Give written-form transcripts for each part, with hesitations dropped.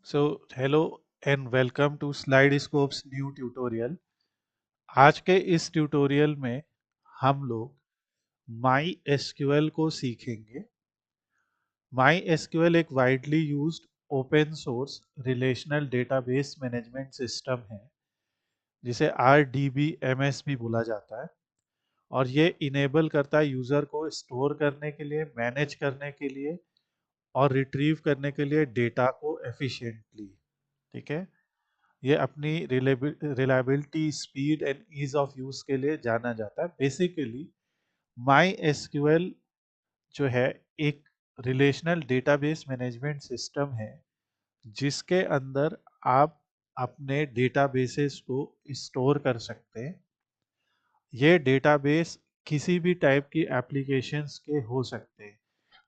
So hello and welcome to Slidescope's new tutorial. आज के इस ट्यूटोरियल में हम लोग माई एसक्यूएल को सीखेंगे। माई एसक्यूएल एक widely used open source relational database management system है जिसे RDBMS भी बोला जाता है। और ये इनेबल करता है यूज़र को स्टोर करने के लिए, मैनेज करने के लिए और रिट्रीव करने के लिए डेटा को एफिशिएंटली। ठीक है, ये अपनी reliability, speed and ease of use के लिए जाना जाता है। बेसिकली माई एसक्यूएल जो है एक रिलेशनल डेटाबेस मैनेजमेंट सिस्टम है जिसके अंदर आप अपने डेटाबेसेस को स्टोर कर सकते हैं। ये डेटाबेस किसी भी टाइप की एप्लीकेशंस के हो सकते हैं।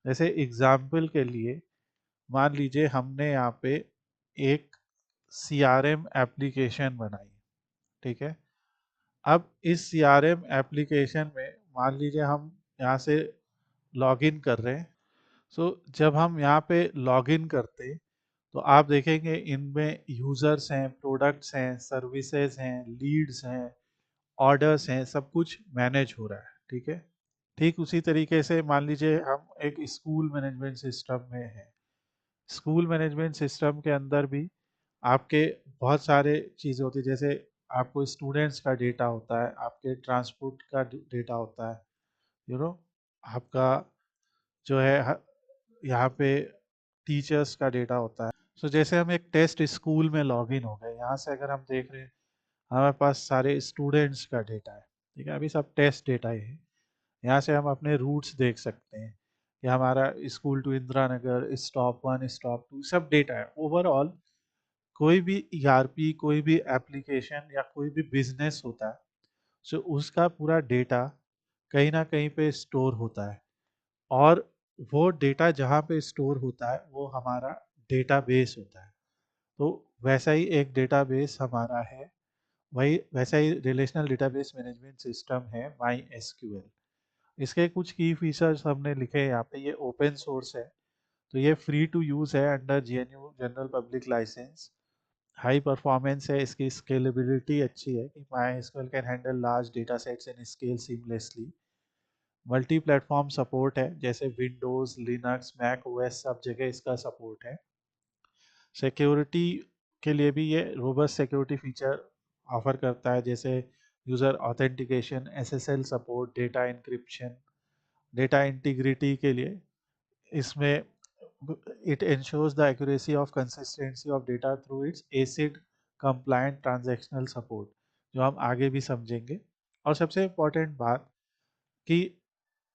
जैसे एग्जाम्पल के लिए मान लीजिए हमने यहाँ पे एक CRM एप्लीकेशन बनाई। ठीक है, अब इस CRM एप्लीकेशन में मान लीजिए हम यहाँ से लॉगिन कर रहे हैं। जब हम यहाँ पे लॉगिन करते हैं तो आप देखेंगे इनमें यूज़र्स हैं, प्रोडक्ट्स हैं, सर्विसेज हैं, लीड्स हैं, ऑर्डर्स हैं, सब कुछ मैनेज हो रहा है। ठीक है, ठीक उसी तरीके से मान लीजिए हम एक स्कूल मैनेजमेंट सिस्टम में हैं। स्कूल मैनेजमेंट सिस्टम के अंदर भी आपके बहुत सारे चीज़ होती है। जैसे आपको स्टूडेंट्स का डेटा होता है, आपके ट्रांसपोर्ट का डेटा होता है, यू नो आपका जो है यहाँ पे टीचर्स का डेटा होता है। जैसे हम एक टेस्ट स्कूल में लॉगिन हो गए, यहाँ से अगर हम देख रहे हैं हमारे पास सारे स्टूडेंट्स का डेटा है। ठीक है, अभी सब टेस्ट डेटा ही है। यहाँ से हम अपने रूट्स देख सकते हैं कि हमारा school to Indira Nagar, stop 1, stop 2, सब डेटा है। ओवरऑल कोई भी ERP, कोई भी एप्लीकेशन या कोई भी बिजनेस होता है, उसका पूरा डेटा कहीं ना कहीं पे स्टोर होता है। और वो डेटा जहाँ पे स्टोर होता है वो हमारा डेटाबेस होता है। तो वैसा ही एक डेटाबेस हमारा है, वही वैसा ही रिलेशनल डेटाबेस मैनेजमेंट सिस्टम है माई एसक्यूएल। इसके कुछ की फीचर्स हमने लिखे हैं यहाँ पे। ये ओपन सोर्स है, तो ये फ्री टू यूज़ है under GNU general public licence. High performance है, इसकी स्केलेबिलिटी अच्छी है कि MySQL can handle large data sets and scale seamlessly. Multi platform support है, जैसे विंडोज़, लिनक्स, मैक ओएस सब जगह इसका सपोर्ट है। सिक्योरिटी के लिए भी ये रोबस्ट सिक्योरिटी फीचर ऑफर करता है, जैसे user authentication, SSL support, data encryption, data integrity के लिए इसमें it ensures the accuracy of consistency of data through its ACID compliant transactional support, जो हम आगे भी समझेंगे। और सबसे इम्पोर्टेंट बात कि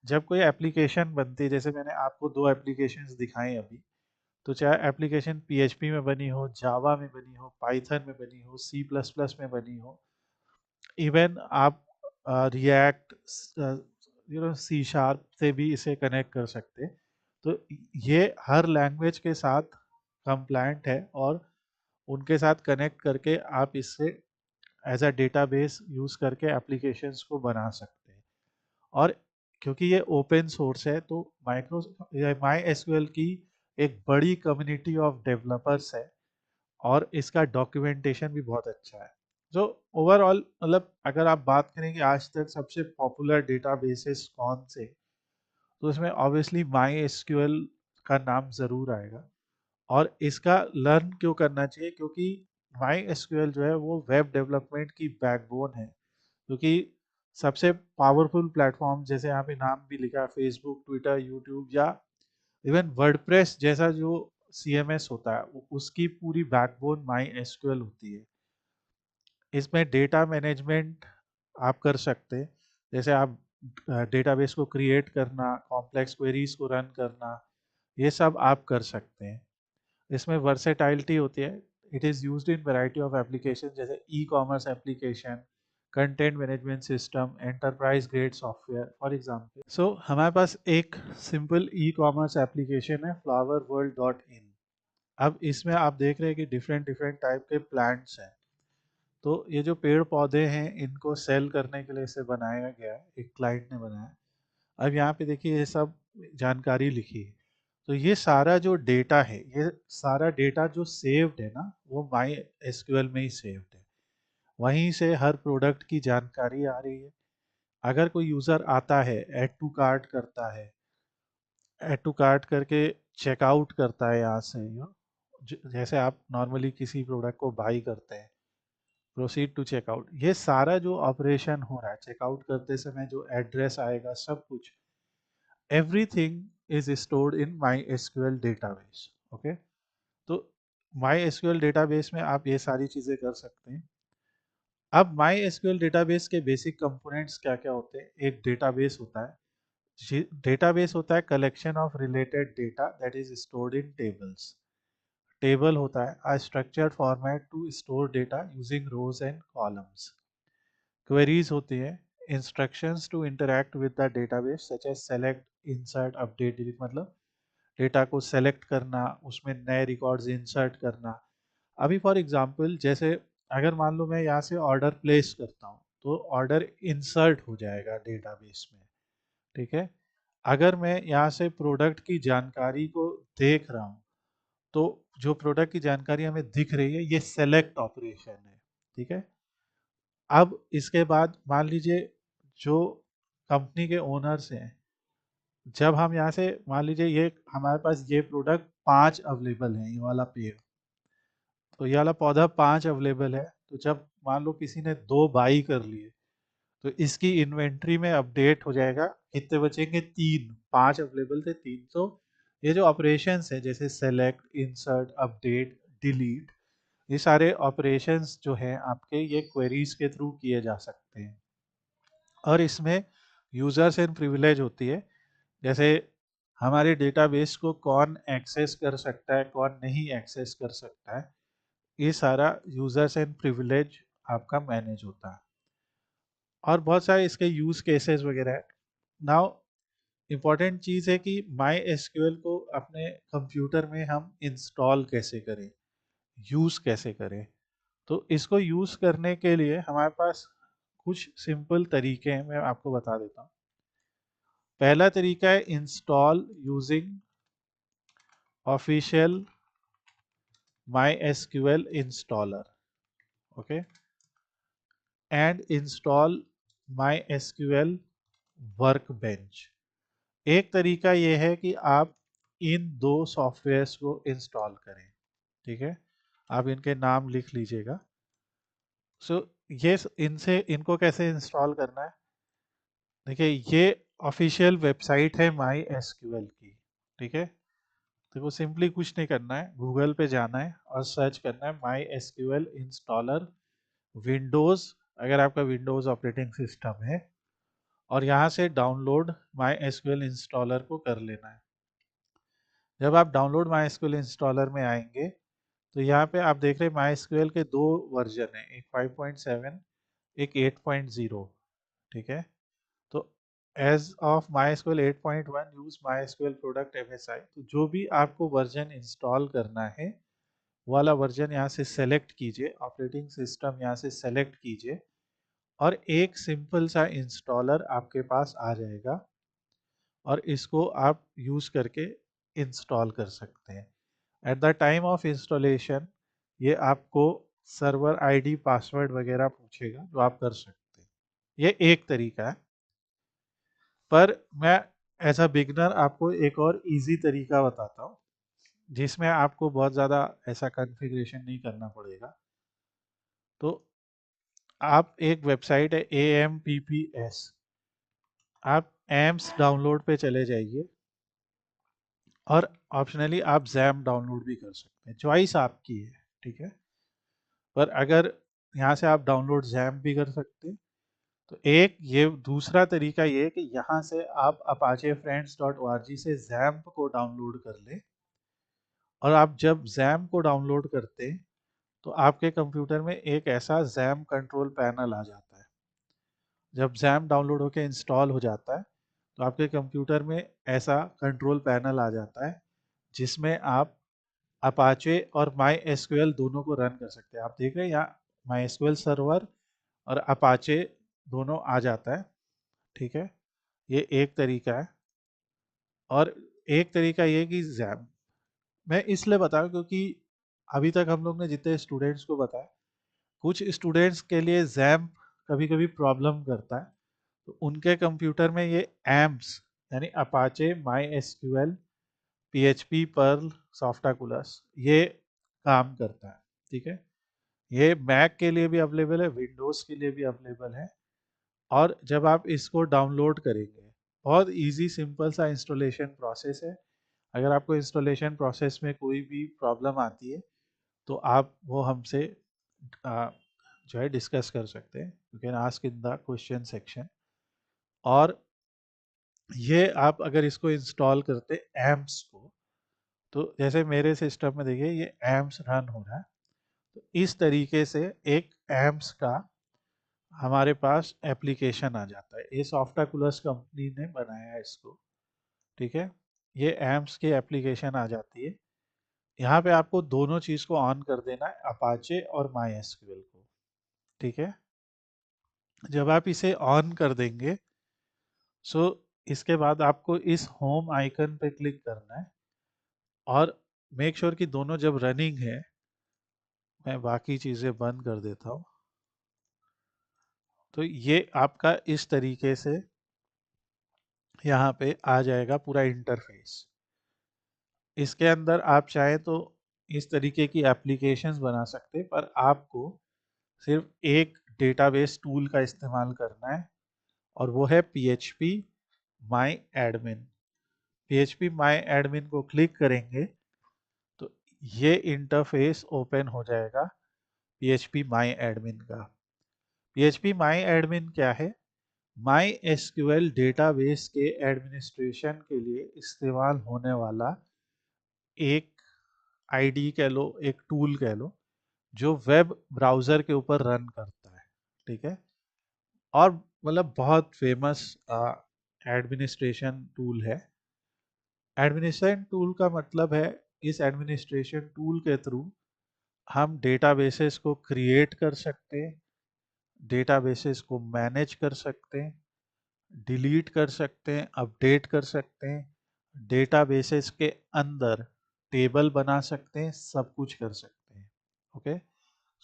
जब कोई एप्लीकेशन बनती है, जैसे मैंने आपको दो एप्लीकेशंस दिखाई अभी, तो चाहे एप्लीकेशन PHP में बनी हो, जावा में बनी हो, पाइथन में बनी हो, C++ में बनी हो, इवन आप रिएक्ट, C# से भी इसे कनेक्ट कर सकते हैं। तो ये हर लैंग्वेज के साथ कंप्लायंट है और उनके साथ कनेक्ट करके आप इससे एज अ डेटाबेस यूज़ करके एप्लीकेशंस को बना सकते हैं। और क्योंकि ये ओपन सोर्स है तो माई एसक्यूएल की एक बड़ी कम्युनिटी ऑफ डेवलपर्स है और इसका डॉक्यूमेंटेशन भी बहुत अच्छा है। जो ओवरऑल मतलब अगर आप बात करें कि आज तक सबसे पॉपुलर डेटाबेसेस कौन से, तो इसमें ऑब्वियसली माई एसक्यूएल का नाम ज़रूर आएगा। और इसका लर्न क्यों करना चाहिए, क्योंकि माई एसक्यूएल जो है वो वेब डेवलपमेंट की बैकबोन है। क्योंकि सबसे पावरफुल प्लेटफॉर्म, जैसे यहाँ पे नाम भी लिखा है, फेसबुक, ट्विटर, यूट्यूब या इवन वर्डप्रेस जैसा जो CMS होता है, उसकी पूरी बैकबोन माई एसक्यूएल होती है। इसमें डेटा मैनेजमेंट आप कर सकते हैं, जैसे आप डेटाबेस को क्रिएट करना, कॉम्प्लेक्स क्वेरीज को रन करना, ये सब आप कर सकते हैं। इसमें वर्सेटाइलिटी होती है। It is used in variety of application, जैसे e-commerce application, content management system, enterprise grade software for example. हमारे पास एक सिंपल ई-कॉमर्स एप्लीकेशन है, flowerworld.in। अब इसमें आप देख रहे हैं कि डिफरेंट डिफरेंट टाइप के प्लांट्स हैं। तो ये जो पेड़ पौधे हैं इनको सेल करने के लिए इसे बनाया गया है, एक क्लाइंट ने बनाया। अब यहाँ पे देखिए ये सब जानकारी लिखी है। तो ये सारा जो डेटा है, ये सारा डेटा जो सेव्ड है ना, वो माई एसक्यूएल में ही सेव्ड है। वहीं से हर प्रोडक्ट की जानकारी आ रही है। अगर कोई यूज़र आता है, ऐड टू कार्ट करता है, ऐड टू कार्ट करके चेकआउट करता है यहाँ से, जैसे आप नॉर्मली किसी प्रोडक्ट को बाई करते हैं, प्रोसीड टू चेकआउट, ये सारा जो ऑपरेशन हो रहा है चेकआउट करते समय, जो एड्रेस आएगा, सब कुछ, everything is stored in my SQL database. Okay, तो माई एसक्यूएल डेटाबेस में आप ये सारी चीज़ें कर सकते हैं। अब माई एसक्यूएल डेटाबेस के बेसिक कंपोनेंट्स क्या क्या होते हैं? एक डेटाबेस होता है, डेटाबेस होता है collection of related data that is stored in tables. Table होता है a structured format to store data using rows and columns. Queries होती है instructions to interact with the database such as select, insert, update, delete, मतलब data को select करना, उसमें नए records insert करना। अभी फॉर एग्जांपल, जैसे अगर मान लो मैं यहाँ से ऑर्डर प्लेस करता हूँ, तो ऑर्डर इंसर्ट हो जाएगा डेटाबेस में। ठीक है, अगर मैं यहाँ से प्रोडक्ट की जानकारी को देख रहा हूँ, तो जो प्रोडक्ट की जानकारी हमें दिख रही है, ये सेलेक्ट ऑपरेशन है। ठीक है, अब इसके बाद मान लीजिए जो कंपनी के ओनर्स हैं, जब हम यहाँ से मान लीजिए ये हमारे पास ये प्रोडक्ट 5 अवेलेबल है, ये वाला पेड़, तो ये वाला पौधा 5 अवेलेबल है, तो जब मान लो किसी ने 2 बाई कर लिए, तो इसकी इन्वेंट्री में अपडेट हो जाएगा, कितने बचेंगे? 3, 5 अवेलेबल थे, 3। तो ये जो ऑपरेशंस है, जैसे सेलेक्ट, इंसर्ट, अपडेट, डिलीट, ये सारे ऑपरेशंस जो हैं आपके, ये क्वेरीज के थ्रू किए जा सकते हैं। और इसमें यूजर्स एंड प्रिविलेज होती है, जैसे हमारे डेटाबेस को कौन एक्सेस कर सकता है, कौन नहीं एक्सेस कर सकता है, ये सारा यूजर्स एंड प्रिविलेज आपका मैनेज होता है। और बहुत सारे इसके यूज केसेस वगैरह है। नाउ इम्पॉर्टेंट चीज़ है कि माई एसक्यूएल को अपने कंप्यूटर में हम इंस्टॉल कैसे करें, यूज़ कैसे करें। तो इसको यूज़ करने के लिए हमारे पास कुछ सिंपल तरीके हैं, मैं आपको बता देता हूँ। पहला तरीका है install using official my SQL installer. Okay, and install my SQL workbench. एक तरीका ये है कि आप इन दो सॉफ्टवेयर्स को इंस्टॉल करें। ठीक है, आप इनके नाम लिख लीजिएगा। सो ये इनसे इनको कैसे इंस्टॉल करना है? देखिए, ये ऑफिशियल वेबसाइट है माई एसक्यूएल की। ठीक है, देखो सिंपली कुछ नहीं करना है, गूगल पे जाना है और सर्च करना है माई एसक्यूएल इंस्टॉलर विंडोज़, अगर आपका विंडोज़ ऑपरेटिंग सिस्टम है, और यहाँ से डाउनलोड माई एसक्यूएल इंस्टॉलर को कर लेना है। जब आप डाउनलोड माई एसक्यूएल इंस्टॉलर में आएंगे, तो यहाँ पे आप देख रहे हैं माई एसक्यूएल के 2 वर्जन हैं, एक 5.7, एक 8.0। ठीक है, तो as of my SQL 8.1 use my SQL product MSI. तो जो भी आपको वर्जन इंस्टॉल करना है, वो वाला वर्जन यहाँ से सेलेक्ट कीजिए, ऑपरेटिंग सिस्टम यहाँ से सेलेक्ट कीजिए, और एक सिंपल सा इंस्टॉलर आपके पास आ जाएगा, और इसको आप यूज़ करके इंस्टॉल कर सकते हैं। At the time of installation ये आपको सर्वर आईडी, पासवर्ड वगैरह पूछेगा, जो आप कर सकते हैं। ये एक तरीका है, पर मैं एज अ बिगनर आपको एक और इजी तरीका बताता हूँ, जिसमें आपको बहुत ज़्यादा ऐसा कॉन्फ़िगरेशन नहीं करना पड़ेगा। तो आप, एक वेबसाइट है AMPPS, आप एम्स डाउनलोड पे चले जाइए, और ऑप्शनली आप जैम डाउनलोड भी कर सकते हैं, चॉइस आपकी है। ठीक है, पर अगर यहाँ से आप डाउनलोड जैम भी कर सकते हैं, तो एक ये दूसरा तरीका ये है कि यहाँ से आप apache-friends.org से जैम्प को डाउनलोड कर लें, और आप जब जैम को डाउनलोड करते हैं, तो आपके कंप्यूटर में एक ऐसा जैम कंट्रोल पैनल आ जाता है। जब जैम डाउनलोड होकर इंस्टॉल हो जाता है, तो आपके कंप्यूटर में ऐसा कंट्रोल पैनल आ जाता है, जिसमें आप अपाचे और माई एसक्यूएल दोनों को रन कर सकते हैं। आप देख रहे हैं यहाँ माई एसक्यूएल सर्वर और अपाचे दोनों आ जाता है। ठीक है, ये एक तरीका है। और एक तरीका ये कि जैम, मैं इसलिए बता रहा हूँ क्योंकि अभी तक हम लोग ने जितने स्टूडेंट्स को बताया, कुछ स्टूडेंट्स के लिए जैम कभी कभी प्रॉब्लम करता है, तो उनके कंप्यूटर में ये एम्स यानी Apache MySQL PHP Perl Softaculous ये काम करता है। ठीक है, ये मैक के लिए भी अवेलेबल है, विंडोज के लिए भी अवेलेबल है। और जब आप इसको डाउनलोड करेंगे, बहुत इजी सिंपल सा इंस्टॉलेशन प्रोसेस है। अगर आपको इंस्टॉलेशन प्रोसेस में कोई भी प्रॉब्लम आती है तो आप वो हमसे जो है डिस्कस कर सकते हैं, you can ask in the question section. और ये आप अगर इसको इंस्टॉल करते एम्प्स को, तो जैसे मेरे सिस्टम में देखिए ये एम्प्स रन हो रहा है, तो इस तरीके से एक एम्प्स का हमारे पास एप्लीकेशन आ जाता है। ये सॉफ्टाकुलस कंपनी ने बनाया है इसको। ठीक है, ये एम्प्स की एप्लीकेशन आ जाती है। यहाँ पे आपको दोनों चीज़ को ऑन कर देना है, अपाचे और माई एसक्यूएल को। ठीक है, जब आप इसे ऑन कर देंगे, सो इसके बाद आपको इस होम आइकन पे क्लिक करना है और मेक श्योर कि दोनों जब रनिंग है, मैं बाकी चीज़ें बंद कर देता हूँ, तो ये आपका इस तरीके से यहाँ पे आ जाएगा पूरा इंटरफेस। इसके अंदर आप चाहें तो इस तरीके की एप्लीकेशंस बना सकते हैं, पर आपको सिर्फ एक डेटाबेस टूल का इस्तेमाल करना है और वो है PHP माई एडमिन। PHP माई एडमिन को क्लिक करेंगे तो ये इंटरफेस ओपन हो जाएगा PHP माई एडमिन का। PHP माई एडमिन क्या है? माई एसक्यूएल डेटाबेस के एडमिनिस्ट्रेशन के लिए इस्तेमाल होने वाला एक आईडी कह लो, एक टूल कह लो, जो वेब ब्राउज़र के ऊपर रन करता है। ठीक है, और मतलब बहुत फेमस एडमिनिस्ट्रेशन टूल है। एडमिनिस्ट्रेशन टूल का मतलब है इस एडमिनिस्ट्रेशन टूल के थ्रू हम डेटाबेसेस को क्रिएट कर सकते हैं, डेटाबेसेस को मैनेज कर सकते हैं, डिलीट कर सकते हैं, अपडेट कर सकते हैं, डेटाबेसेस के अंदर टेबल बना सकते हैं, सब कुछ कर सकते हैं। ओके,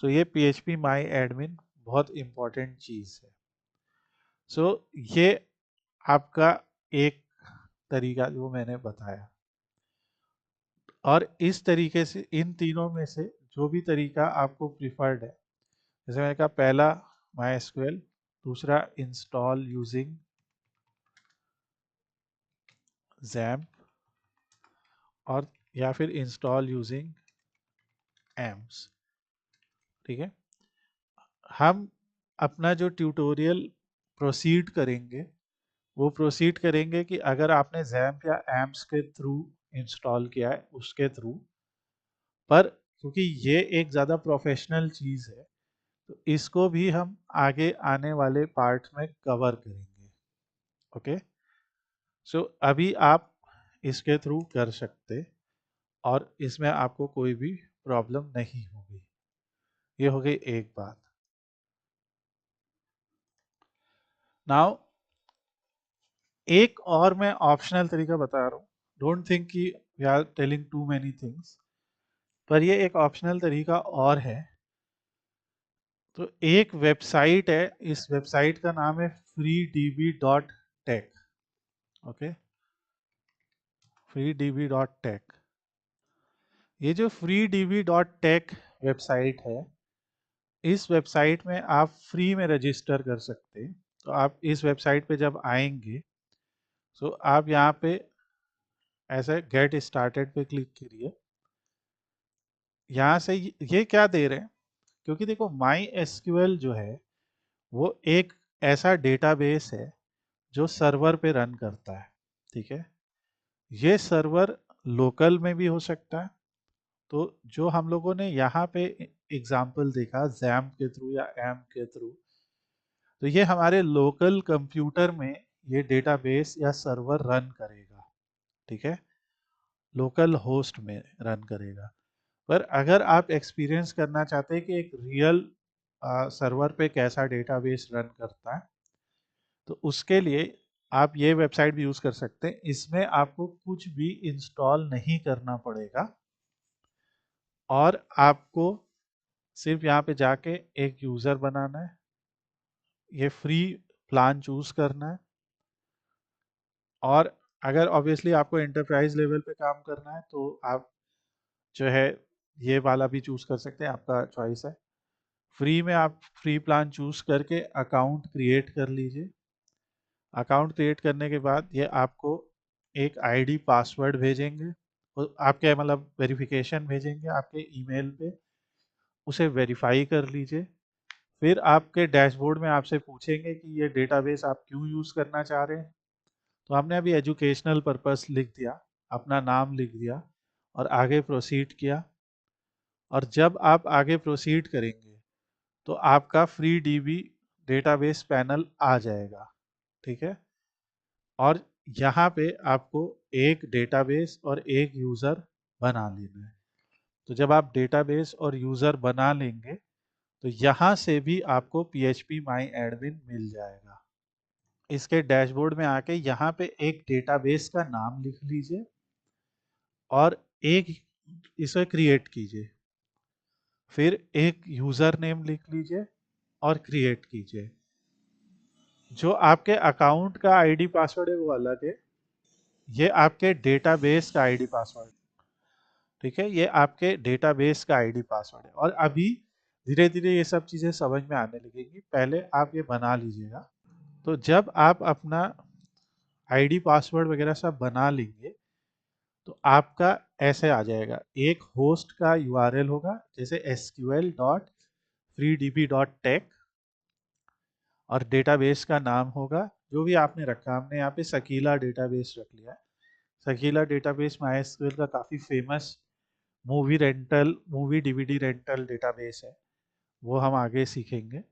सो ये PHP माई एडमिन बहुत इंपॉर्टेंट चीज़ है। सो ये आपका एक तरीका जो मैंने बताया, और इस तरीके से इन तीनों में से जो भी तरीका आपको प्रिफर्ड है, जैसे मैंने कहा पहला MySQL, दूसरा इंस्टॉल यूजिंग XAMPP, और या फिर इंस्टॉल यूजिंग एम्स। ठीक है, हम अपना जो ट्यूटोरियल प्रोसीड करेंगे वो प्रोसीड करेंगे कि अगर आपने XAMPP या एम्स के थ्रू इंस्टॉल किया है उसके थ्रू, पर क्योंकि ये एक ज़्यादा प्रोफेशनल चीज़ है तो इसको भी हम आगे आने वाले पार्ट में कवर करेंगे। ओके, सो अभी आप इसके थ्रू कर सकते और इसमें आपको कोई भी प्रॉब्लम नहीं होगी। ये हो गई एक बात। नाउ एक और मैं ऑप्शनल तरीका बता रहा हूँ, डोंट थिंक कि we are telling too many things, पर ये एक ऑप्शनल तरीका और है। तो एक वेबसाइट है, इस वेबसाइट का नाम है freedb.tech। Okay, freedb.tech। ये जो freedb.tech वेबसाइट है, इस वेबसाइट में आप फ्री में रजिस्टर कर सकते हैं। तो आप इस वेबसाइट पे जब आएंगे, तो आप यहाँ पे ऐसे गेट स्टार्टेड पे क्लिक करिए। यहाँ से ये क्या दे रहे हैं, क्योंकि देखो माई एसक्यूएल जो है वो एक ऐसा डेटाबेस है जो सर्वर पे रन करता है। ठीक है, ये सर्वर लोकल में भी हो सकता है। तो जो हम लोगों ने यहाँ पे एग्जाम्पल देखा XAMPP के थ्रू या AMP के थ्रू, तो ये हमारे लोकल कंप्यूटर में ये डेटाबेस या सर्वर रन करेगा। ठीक है, लोकल होस्ट में रन करेगा। पर अगर आप एक्सपीरियंस करना चाहते हैं कि एक रियल सर्वर पे कैसा डेटाबेस रन करता है, तो उसके लिए आप ये वेबसाइट भी यूज़ कर सकते हैं। इसमें आपको कुछ भी इंस्टॉल नहीं करना पड़ेगा और आपको सिर्फ यहाँ पे जाके एक यूज़र बनाना है, ये फ्री प्लान चूज़ करना है और अगर ऑब्वियसली आपको एंटरप्राइज लेवल पे काम करना है तो आप जो है ये वाला भी चूज़ कर सकते हैं, आपका चॉइस है। फ्री में आप फ्री प्लान चूज़ करके अकाउंट क्रिएट कर लीजिए। अकाउंट क्रिएट करने के बाद ये आपको एक आईडी पासवर्ड भेजेंगे, आपके मतलब वेरिफिकेशन भेजेंगे आपके ईमेल पे, उसे वेरीफाई कर लीजिए। फिर आपके डैशबोर्ड में आपसे पूछेंगे कि ये डेटाबेस आप क्यों यूज़ करना चाह रहे हैं। तो हमने अभी एजुकेशनल पर्पस लिख दिया, अपना नाम लिख दिया और आगे प्रोसीड किया। और जब आप आगे प्रोसीड करेंगे तो आपका फ्री डीबी डेटाबेस पैनल आ जाएगा, ठीक है। और यहाँ पे आपको एक डेटाबेस और एक यूज़र बना लेना है। तो जब आप डेटाबेस और यूज़र बना लेंगे तो यहाँ से भी आपको PHP माई एडमिन मिल जाएगा। इसके डैशबोर्ड में आके यहाँ पे एक डेटाबेस का नाम लिख लीजिए और एक इसे क्रिएट कीजिए। फिर एक यूज़र नेम लिख लीजिए और क्रिएट कीजिए। जो आपके अकाउंट का आईडी पासवर्ड है वो अलग है, ये आपके डेटाबेस का आईडी पासवर्ड, ठीक है। ये आपके डेटाबेस का आईडी पासवर्ड है और अभी धीरे धीरे ये सब चीज़ें समझ में आने लगेगी। पहले आप ये बना लीजिएगा। तो जब आप अपना आईडी पासवर्ड वगैरह सब बना लेंगे तो आपका ऐसे आ जाएगा, एक होस्ट का यूआरएल होगा जैसे sql.freedb.tech और डेटाबेस का नाम होगा जो भी आपने रखा। हमने यहाँ पे सकीला डेटाबेस रख लिया है। सकीला डेटाबेस माइस्क्वेल का काफ़ी famous movie DVD rental database है, वो हम आगे सीखेंगे।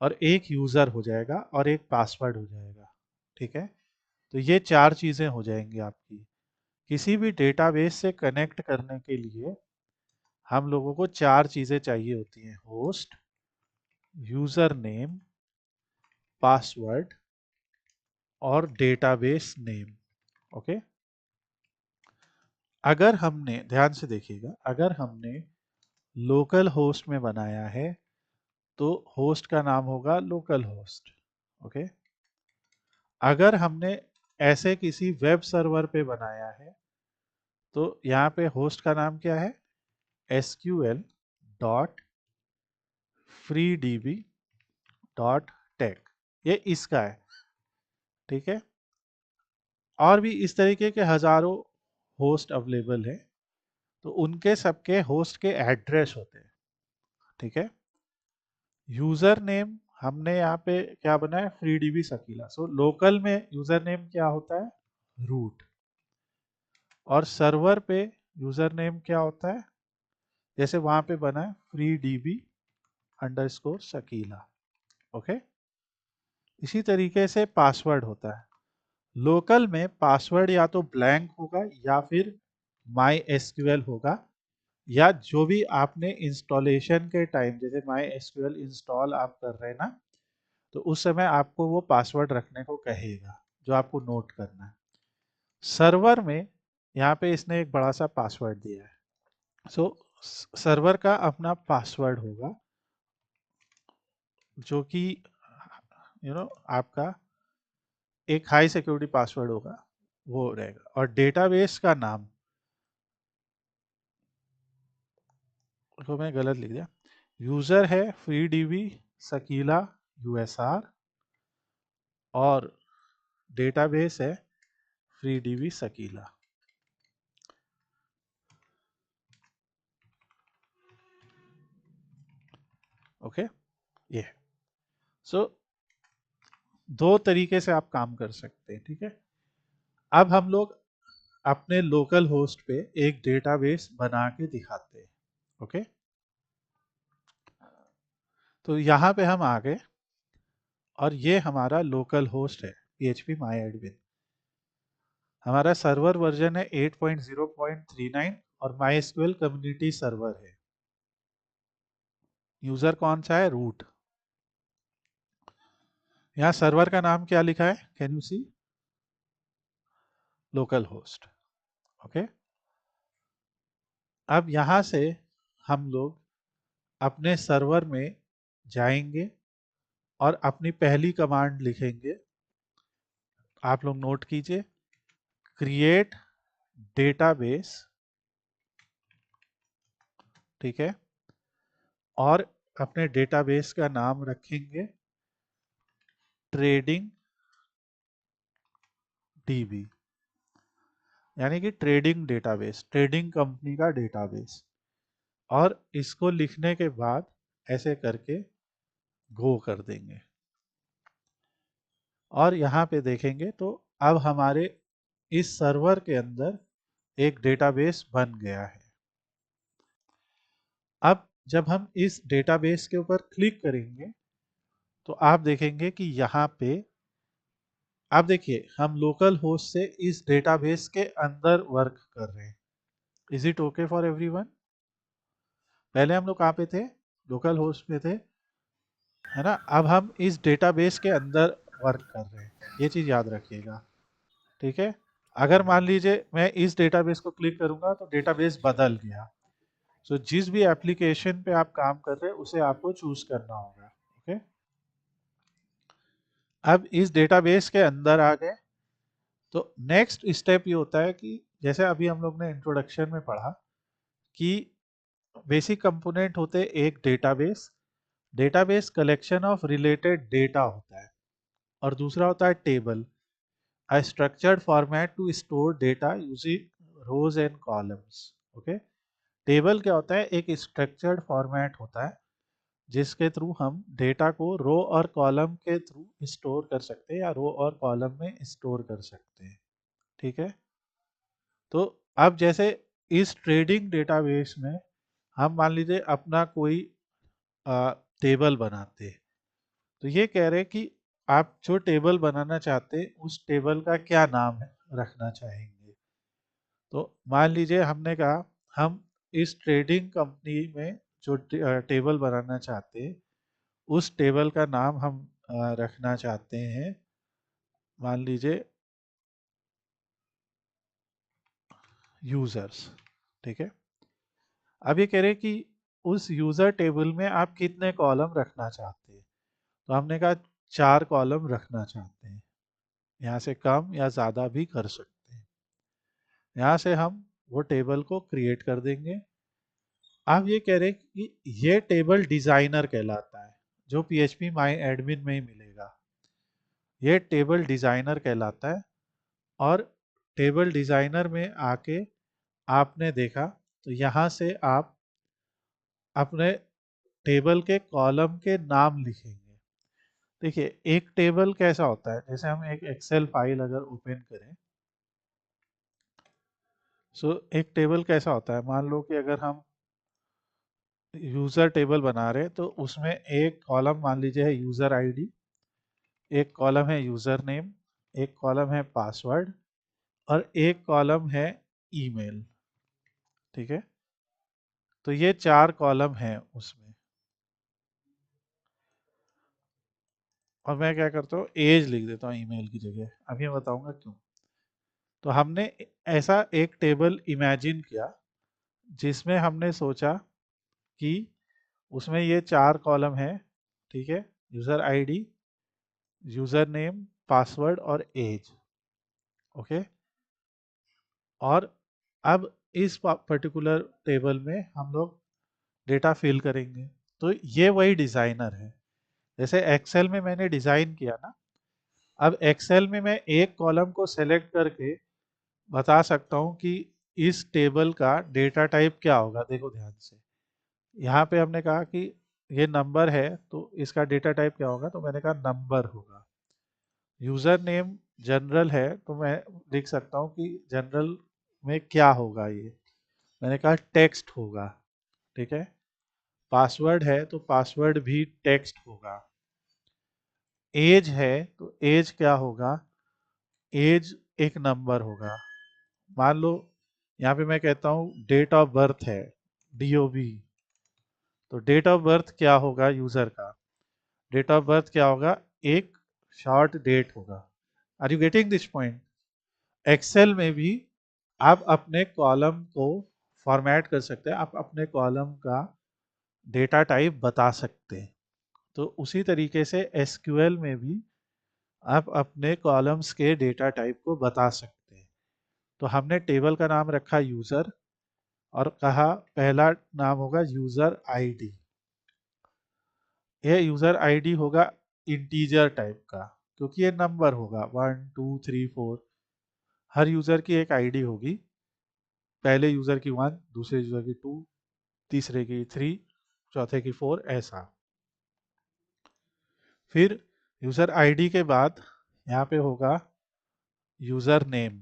और एक यूज़र हो जाएगा और एक पासवर्ड हो जाएगा, ठीक है। तो ये चार चीज़ें हो जाएंगी आपकी। किसी भी डेटाबेस से कनेक्ट करने के लिए हम लोगों को चार चीज़ें चाहिए होती हैं, होस्ट, यूज़र नेम, पासवर्ड और डेटाबेस नेम, ओके। अगर हमने ध्यान से देखिएगा, अगर हमने लोकल होस्ट में बनाया है तो होस्ट का नाम होगा लोकल होस्ट, ओके। अगर हमने ऐसे किसी वेब सर्वर पे बनाया है तो यहाँ पे होस्ट का नाम क्या है, sql.freedb.tech, ये इसका है, ठीक है। और भी इस तरीके के हजारों होस्ट अवेलेबल है, तो उनके सबके होस्ट के एड्रेस होते हैं, ठीक है। यूजर नेम हमने यहाँ पे क्या बनाया, फ्री डीबी सकीला। सो लोकल में यूजर नेम क्या होता है, रूट। और सर्वर पे यूजर नेम क्या होता है, जैसे वहां पे बना है फ्री डीबी अंडरस्कोर सकीला, ओके। इसी तरीके से पासवर्ड होता है। लोकल में पासवर्ड या तो ब्लैंक होगा या फिर माई एसक्यूएल होगा, या जो भी आपने इंस्टॉलेशन के टाइम, जैसे माई एसक्यूएल इंस्टॉल आप कर रहे हैं ना, तो उस समय आपको वो पासवर्ड रखने को कहेगा जो आपको नोट करना है। सर्वर में यहाँ पे इसने एक बड़ा सा पासवर्ड दिया है। सो सर्वर का अपना पासवर्ड होगा जो कि आपका एक हाई सिक्योरिटी पासवर्ड होगा, वो रहेगा। और डेटाबेस का नाम को मैं गलत लिख दिया, यूजर है फ्री डीबी सकीला यूएसआर और डेटाबेस है फ्री डीबी सकीला, ओके। ये सो दो तरीके से आप काम कर सकते हैं, ठीक है। अब हम लोग अपने लोकल होस्ट पे एक डेटाबेस बना के दिखाते हैं, ओके। तो यहाँ पे हम आ गए और ये हमारा लोकल होस्ट है PHP माई एडमिन। हमारा सर्वर वर्जन है 8.0.39 और MySQL कम्युनिटी सर्वर है। यूजर कौन सा है, रूट। यहाँ सर्वर का नाम क्या लिखा है, can you see, local host. Okay, अब यहाँ से हम लोग अपने सर्वर में जाएंगे और अपनी पहली कमांड लिखेंगे। आप लोग नोट कीजिए, क्रिएट डेटाबेस, ठीक है, और अपने डेटाबेस का नाम रखेंगे ट्रेडिंग डीबी, यानी कि ट्रेडिंग डेटाबेस, ट्रेडिंग कंपनी का डेटाबेस। और इसको लिखने के बाद ऐसे करके गो कर देंगे और यहाँ पे देखेंगे तो अब हमारे इस सर्वर के अंदर एक डेटाबेस बन गया है। अब जब हम इस डेटाबेस के ऊपर क्लिक करेंगे तो आप देखेंगे कि यहाँ पे आप देखिए हम लोकल होस्ट से इस डेटाबेस के अंदर वर्क कर रहे हैं। Is it okay for everyone? पहले हम लोग कहाँ पे थे? लोकल होस्ट पे थे, है ना। अब हम इस डेटाबेस के अंदर वर्क कर रहे हैं, ये चीज़ याद रखिएगा, ठीक है। अगर मान लीजिए मैं इस डेटाबेस को क्लिक करूंगा तो डेटाबेस बदल गया, सो जिस भी एप्लीकेशन पे आप काम कर रहे हैं उसे आपको चूज करना होगा। ओके, अब इस डेटाबेस के अंदर आ गए तो नेक्स्ट स्टेप ये होता है कि जैसे अभी हम लोग ने इंट्रोडक्शन में पढ़ा कि बेसिक कंपोनेंट होते हैं एक database, database collection of related data होता है, और दूसरा होता है table, a structured format to store data using rows and columns। Okay, table क्या होता है? एक स्ट्रक्चर्ड फॉर्मेट होता है जिसके थ्रू हम डेटा को रो और कॉलम के थ्रू स्टोर कर सकते हैं या रो और कॉलम में स्टोर कर सकते हैं, ठीक है। तो अब जैसे इस ट्रेडिंग डेटाबेस में हम मान लीजिए अपना कोई टेबल बनाते हैं, तो ये कह रहे हैं कि आप जो टेबल बनाना चाहते हैं उस टेबल का क्या नाम है रखना चाहेंगे। तो मान लीजिए हमने कहा हम इस ट्रेडिंग कंपनी में जो टेबल बनाना चाहते हैं उस टेबल का नाम हम रखना चाहते हैं, मान लीजिए यूजर्स, ठीक है। अब ये कह रहे हैं कि उस यूजर टेबल में आप कितने कॉलम रखना चाहते हैं, तो हमने कहा 4 कॉलम रखना चाहते हैं, यहाँ से कम या ज़्यादा भी कर सकते हैं। यहाँ से हम वो टेबल को क्रिएट कर देंगे। आप ये कह रहे हैं कि ये टेबल डिजाइनर कहलाता है, जो PHP माई एडमिन में ही मिलेगा, ये टेबल डिजाइनर कहलाता है। और टेबल डिजाइनर में आके आपने देखा तो यहाँ से आप अपने टेबल के कॉलम के नाम लिखेंगे। देखिए एक टेबल कैसा होता है, जैसे हम एक एक्सेल फाइल अगर ओपन करें, सो एक टेबल कैसा होता है, मान लो कि अगर हम यूजर टेबल बना रहे हैं तो उसमें एक कॉलम मान लीजिए है यूजर आईडी, एक कॉलम है यूजर नेम, एक कॉलम है पासवर्ड और एक कॉलम है ईमेल, ठीक है। तो ये 4 कॉलम हैं उसमें। और मैं क्या करता हूँ, एज लिख देता हूँ ईमेल की जगह, अभी मैं बताऊंगा क्यों। तो हमने ऐसा एक टेबल इमेजिन किया जिसमें हमने सोचा कि उसमें ये 4 कॉलम है, ठीक है, user ID, user name, password और एज। ओके, और अब इस पर्टिकुलर टेबल में हम लोग डेटा फिल करेंगे। तो ये वही डिज़ाइनर है, जैसे एक्सेल में मैंने डिज़ाइन किया ना, अब एक्सेल में मैं एक कॉलम को सेलेक्ट करके बता सकता हूँ कि इस टेबल का डेटा टाइप क्या होगा। देखो ध्यान से, यहाँ पे हमने कहा कि ये नंबर है तो इसका डेटा टाइप क्या होगा, तो मैंने कहा नंबर होगा। यूज़र नेम जनरल है तो मैं लिख सकता हूँ कि जनरल में क्या होगा, ये मैंने कहा टेक्स्ट होगा, ठीक है। पासवर्ड है तो पासवर्ड भी टेक्स्ट होगा। एज है तो एज क्या होगा, एज एक नंबर होगा। मान लो यहाँ पे मैं कहता हूँ डेट ऑफ बर्थ है, DOB, तो डेट ऑफ बर्थ क्या होगा यूजर का, डेट ऑफ बर्थ क्या होगा, एक शॉर्ट डेट होगा। Are you getting this point? Excel में भी आप अपने कॉलम को फॉर्मेट कर सकते हैं, आप अपने कॉलम का डेटा टाइप बता सकते हैं। तो उसी तरीके से एसक्यूएल में भी आप अपने कॉलम्स के डेटा टाइप को बता सकते हैं। तो हमने टेबल का नाम रखा यूज़र और कहा पहला नाम होगा यूज़र आईडी। यह यूज़र आईडी होगा इंटीजर टाइप का, क्योंकि ये नंबर होगा 1 2 3 4। हर यूज़र की एक आईडी होगी, पहले यूज़र की 1, दूसरे यूज़र की 2, तीसरे की 3, चौथे की 4, ऐसा। फिर यूज़र आईडी के बाद यहाँ पे होगा यूज़र नेम।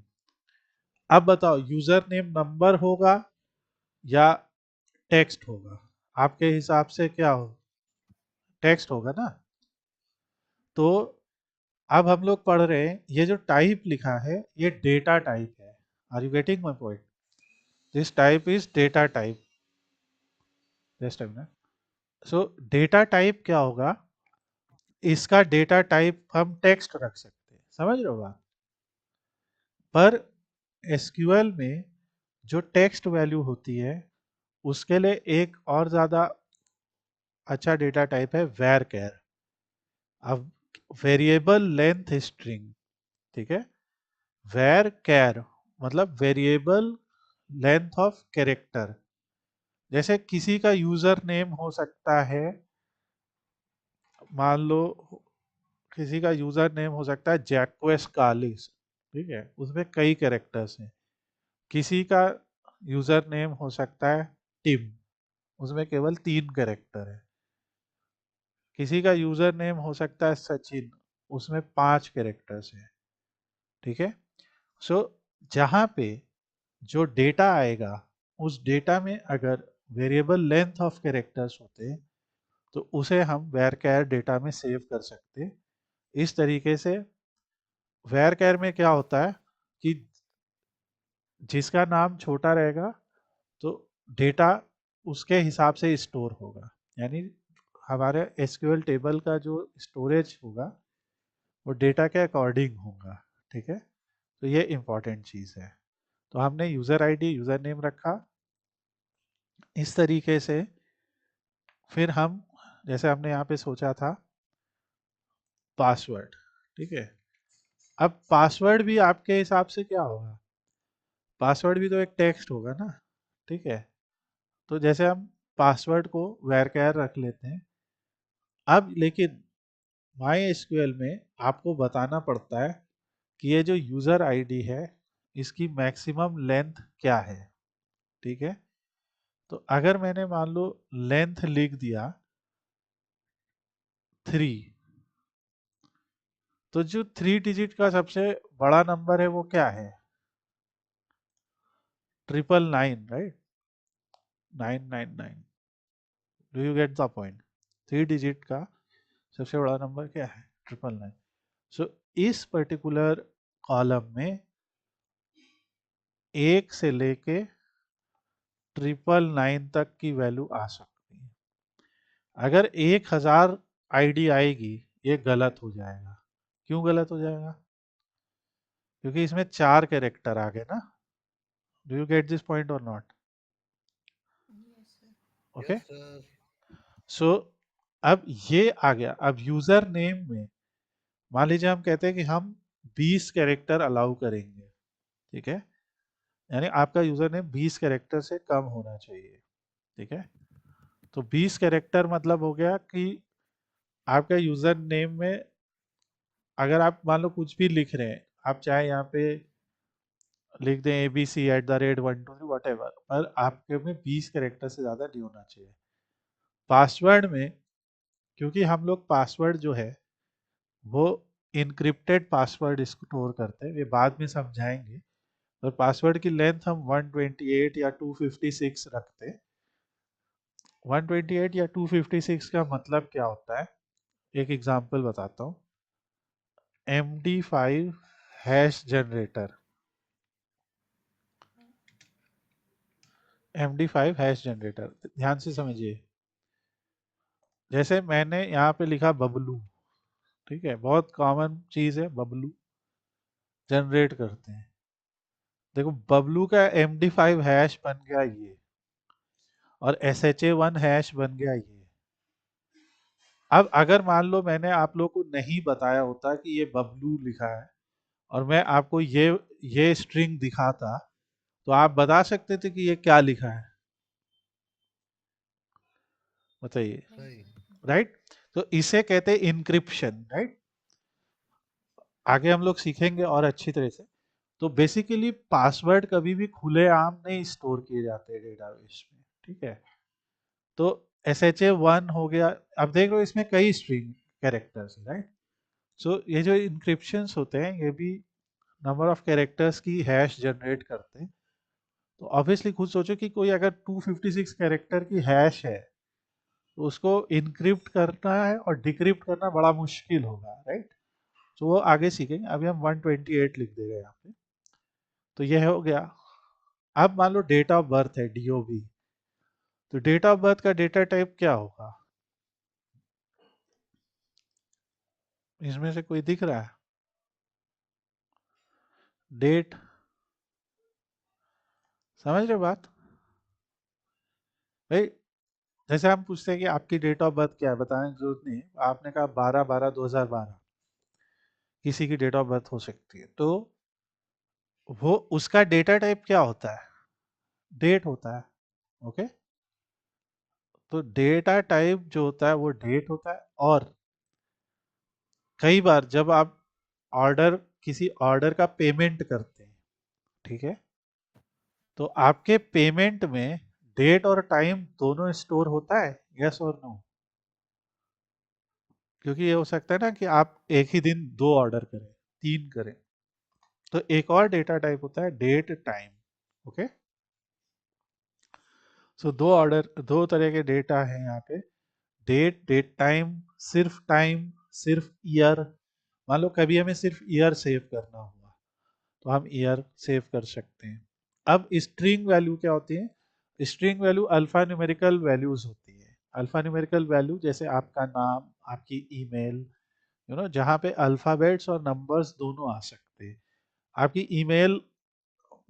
अब बताओ यूज़र नेम नंबर होगा या टेक्स्ट होगा? आपके हिसाब से क्या हो? टेक्स्ट होगा ना? तो अब हम लोग पढ़ रहे हैं, ये जो टाइप लिखा है ये डेटा टाइप है। Are you getting my point? This type is data type. Just type ना। सो डेटा टाइप क्या होगा? इसका डेटा टाइप हम टेक्स्ट रख सकते हैं, समझ रहे हो बात? पर एसक्यूएल में जो टेक्स्ट वैल्यू होती है उसके लिए एक और ज़्यादा अच्छा डेटा टाइप है var char। अब वेरिएबल लेंथ स्ट्रिंग, ठीक है? var char मतलब वेरिएबल लेंथ ऑफ कैरेक्टर। जैसे किसी का यूजर नेम हो सकता है, मान लो किसी का यूजर नेम हो सकता है जैक्वेस कालिस, ठीक है? उसमें कई कैरेक्टर्स हैं। किसी का यूजर नेम हो सकता है टिम, उसमें केवल 3 कैरेक्टर है। किसी का यूजर नेम हो सकता है सचिन, उसमें 5 कैरेक्टर्स हैं, ठीक है? सो जहाँ पे जो डेटा आएगा उस डेटा में अगर वेरिएबल लेंथ ऑफ कैरेक्टर्स होते हैं तो उसे हम varchar डेटा में सेव कर सकते हैं। इस तरीके से varchar में क्या होता है कि जिसका नाम छोटा रहेगा तो डेटा उसके हिसाब से स्टोर होगा। यानी हमारे एसक्यूएल टेबल का जो स्टोरेज होगा वो डेटा के अकॉर्डिंग होगा, ठीक है? तो ये इम्पोर्टेंट चीज़ है। तो हमने यूज़र आईडी यूज़र नेम रखा इस तरीके से। फिर हम जैसे हमने यहाँ पे सोचा था पासवर्ड, ठीक है? अब पासवर्ड भी आपके हिसाब से क्या होगा? पासवर्ड भी तो एक टेक्स्ट होगा ना, ठीक है? तो जैसे हम पासवर्ड को varchar रख लेते हैं। अब लेकिन माई एसक्यूएल में आपको बताना पड़ता है कि ये जो यूज़र आईडी है इसकी मैक्सिमम लेंथ क्या है, ठीक है? तो अगर मैंने मान लो लेंथ लिख दिया 3, तो जो 3 डिजिट का सबसे बड़ा नंबर है वो क्या है? 999, right? 999। Do you get the point? 3 digit का सबसे बड़ा नंबर क्या है? 999। सो इस पर्टिकुलर कॉलम में 1 से लेके 999 तक की वैल्यू आ सकती है। अगर 1000 आईडी आएगी ये गलत हो जाएगा। क्यों गलत हो जाएगा? क्योंकि इसमें 4 कैरेक्टर आ गए ना। Do you get this point और नॉट? ओके। Yes, sir. सो अब ये आ गया। अब यूजर नेम में मान लीजिए हम कहते हैं कि हम 20 कैरेक्टर अलाउ करेंगे, ठीक है? यानी आपका यूजर नेम 20 कैरेक्टर से कम होना चाहिए, ठीक है? तो 20 कैरेक्टर मतलब हो गया कि आपका यूजर नेम में अगर आप मान लो कुछ भी लिख रहे हैं, आप चाहे यहाँ पे लिख दें abc@123 वट एवर, पर आपके में 20 कैरेक्टर से ज़्यादा नहीं होना चाहिए। पासवर्ड में क्योंकि हम लोग पासवर्ड जो है वो इनक्रिप्टेड पासवर्ड स्टोर करते हैं, ये बाद में समझाएंगे। और पासवर्ड की लेंथ हम 128 या 256 रखते हैं। 128 या 256 का मतलब क्या होता है? एक एग्जांपल बताता हूँ। MD5 hash generator, MD5 hash generator ध्यान से समझिए। जैसे मैंने यहाँ पे लिखा बबलू, ठीक है? बहुत कॉमन चीज़ है, बबलू जनरेट करते हैं। देखो बबलू का MD5 हैश बन गया ये, और SHA1 हैश बन गया ये। अब अगर मान लो मैंने आप लोगों को नहीं बताया होता कि ये बबलू लिखा है, और मैं आपको ये स्ट्रिंग दिखाता, तो आप बता सकते थे कि ये क्या लिखा है? बताइए। नहीं। राइट? तो इसे कहते हैं इनक्रिप्शन, राइट? आगे हम लोग सीखेंगे और अच्छी तरह से। तो बेसिकली पासवर्ड कभी भी खुलेआम नहीं स्टोर किए जाते डेटाबेस में, ठीक है? तो SHA1 हो गया। अब देख लो इसमें कई स्ट्रिंग कैरेक्टर्स हैं, राइट? सो ये जो इंक्रिप्शंस होते हैं ये भी नंबर ऑफ कैरेक्टर्स की हैश जनरेट करते हैं। तो ऑब्वियसली खुद सोचो कि कोई अगर 256 कैरेक्टर की हैश है, तो उसको इनक्रिप्ट करना है और डिक्रिप्ट करना बड़ा मुश्किल होगा, राइट? तो वो आगे सीखेंगे। अभी हम 128 लिख दे रहे हैं यहाँ पे। तो ये हो गया। अब मान लो डेट ऑफ बर्थ है DOB, तो डेट ऑफ बर्थ का डेटा टाइप क्या होगा? इसमें से कोई दिख रहा है? डेट, समझ रहे हो बात भाई? जैसे हम पूछते हैं कि आपकी डेट ऑफ बर्थ क्या है, बताने की जरूरत नहीं है, आपने कहा 12/12/2012, किसी की डेट ऑफ बर्थ हो सकती है, तो वो उसका डेटा टाइप क्या होता है? डेट होता है। ओके, तो डेटा टाइप जो होता है वो डेट होता है। और कई बार जब आप ऑर्डर किसी ऑर्डर का पेमेंट करते हैं, ठीक है, तो आपके पेमेंट में डेट और टाइम दोनों स्टोर होता है, यस और नो? क्योंकि ये हो सकता है ना कि आप एक ही दिन 2 ऑर्डर करें, 3 करें। तो एक और डेटा टाइप होता है डेट टाइम। ओके, सो दो तरह के डेटा हैं यहाँ पे। डेट, डेट टाइम, सिर्फ टाइम, सिर्फ ईयर। मान लो कभी हमें सिर्फ ईयर सेव करना हुआ, तो हम ईयर सेव कर सकते हैं। अब स्ट्रिंग वैल्यू क्या होती है? String value alpha numerical values होती है। अल्फा न्यूमेरिकल वैल्यू जैसे आपका नाम, आपकी ईमेल, जहाँ पे अल्फाबेट्स और नंबर्स दोनों आ सकते हैं। आपकी ईमेल,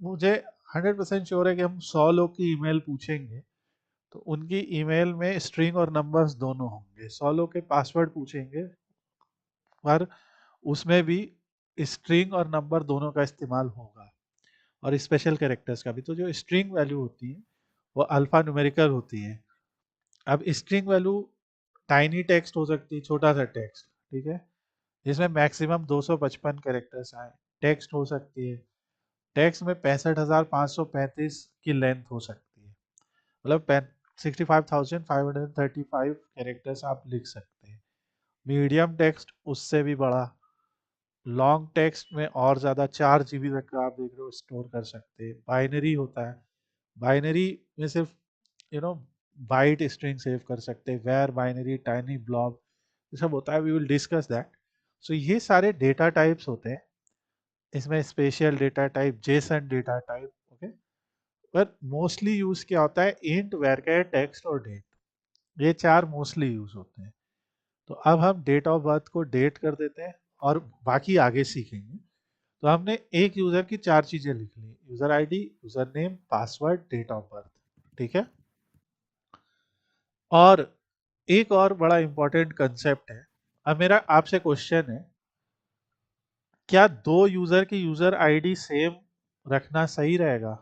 मुझे 100% श्योर है कि हम 100 लोग की ईमेल पूछेंगे, तो उनकी ईमेल में स्ट्रिंग और नंबर्स दोनों होंगे। 100 लोग के पासवर्ड पूछेंगे, पर उसमें भी स्ट्रिंग और नंबर दोनों का इस्तेमाल होगा, और स्पेशल कैरेक्टर्स का भी। तो जो स्ट्रिंग वैल्यू होती है वो अल्फा न्यूमेरिकल होती है। अब स्ट्रिंग वैल्यू टाइनी टेक्स्ट हो सकती है, छोटा सा टेक्स्ट, ठीक है, जिसमें मैक्सिमम 255 कैरेक्टर्स आए। टेक्स्ट हो सकती है, टेक्स्ट में 65,535 की लेंथ हो सकती है, मतलब 65,535 कैरेक्टर्स आप लिख सकते हैं। मीडियम टेक्स्ट उससे भी बड़ा, लॉन्ग टेक्स्ट में और ज़्यादा 4 GB तक का आप देख रहे हो स्टोर कर सकते हैं। बाइनरी होता है, बाइनरी में सिर्फ बाइट स्ट्रिंग सेव कर सकते हैं। वेर बाइनरी, टाइनी ब्लॉब, ये सब होता है, वी विल डिस्कस दैट। सो ये सारे डेटा टाइप्स होते हैं। इसमें special data type, Jason data type, okay. पर मोस्टली यूज क्या होता है? इंट, वैरचर, टेक्स्ट और डेट, ये 4 मोस्टली यूज होते हैं। तो अब हम डेट ऑफ बर्थ को डेट कर देते हैं, और बाकी आगे सीखेंगे। तो हमने एक यूजर की 4 चीजें लिख ली: user ID, user name, password, date of birth, ठीक है। और एक और बड़ा इंपॉर्टेंट कंसेप्ट है। अब मेरा आपसे क्वेश्चन है, क्या दो यूजर की यूजर आईडी सेम रखना सही रहेगा?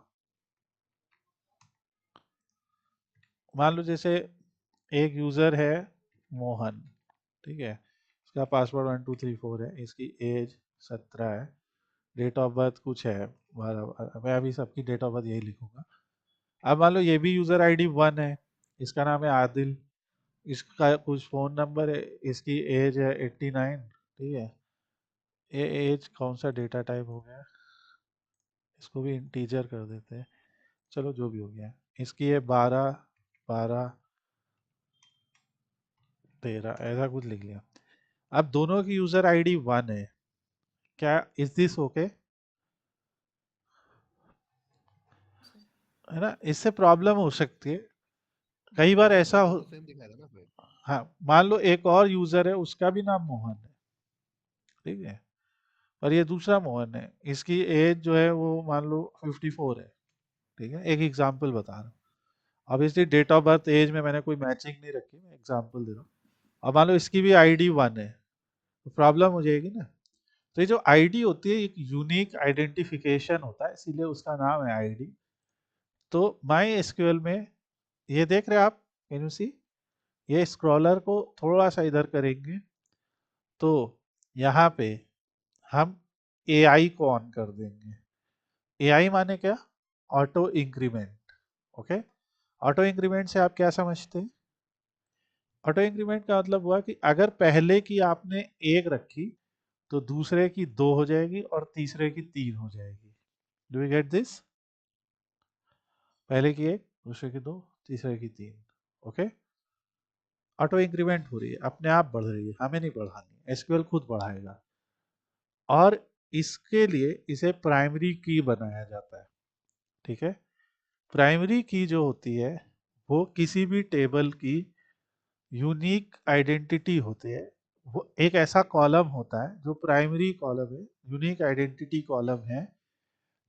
मान लो जैसे एक यूजर है मोहन, ठीक है, इसका पासवर्ड 1234 है, इसकी एज 17 है, डेट ऑफ बर्थ कुछ है 12, मैं अभी सबकी डेट ऑफ बर्थ यही लिखूंगा। अब मान लो ये भी यूजर आईडी 1 है, इसका नाम है आदिल, इसका कुछ फ़ोन नंबर है, इसकी एज है 89, ठीक है। ये एज कौन सा डेटा टाइप हो गया, इसको भी इंटीजर कर देते हैं, चलो जो भी हो गया। इसकी ये 12, 12, 13 ऐसा कुछ लिख लिया। अब दोनों की यूजर आईडी 1 है, क्या इज दिस ओके? है ना, इससे प्रॉब्लम हो सकती है कई बार ऐसा वो हो। तो सेम दिखाएगा ना फिर। हाँ, मान लो एक और यूजर है, उसका भी नाम मोहन है, ठीक है, और ये दूसरा मोहन है, इसकी एज जो है वो मान लो 54 है, ठीक है, एक एग्जाम्पल बता रहा हूँ। Obviously date of birth as में मैंने कोई मैचिंग नहीं रखी, मैं एग्जाम्पल दे रहा हूँ। अब मान लो इसकी भी आईडी 1 है, तो प्रॉब्लम हो जाएगी ना। तो ये जो आईडी होती है एक यूनिक आइडेंटिफिकेशन होता है, इसीलिए उसका नाम है आईडी। तो माई एसक्यूएल में ये देख रहे हैं आप, कैन यू सी, ये स्क्रॉलर को थोड़ा सा इधर करेंगे तो यहाँ पे हम एआई को ऑन कर देंगे। एआई माने क्या? Auto increment. Okay, auto increment से आप क्या समझते हैं? ऑटो इंक्रीमेंट का मतलब हुआ कि अगर पहले की आपने एक रखी तो दूसरे की दो हो जाएगी और तीसरे की तीन हो जाएगी। Do you get this? पहले की एक, दूसरे की दो, तीसरे की तीन। ओके, ऑटो इंक्रीमेंट हो रही है, अपने आप बढ़ रही है, हमें नहीं बढ़ानी, एसक्यूएल खुद बढ़ाएगा। और इसके लिए इसे प्राइमरी की बनाया जाता है, ठीक है। प्राइमरी की जो होती है वो किसी भी टेबल की यूनिक आइडेंटिटी होती है। वो एक ऐसा कॉलम होता है जो प्राइमरी कॉलम है, यूनिक आइडेंटिटी कॉलम है,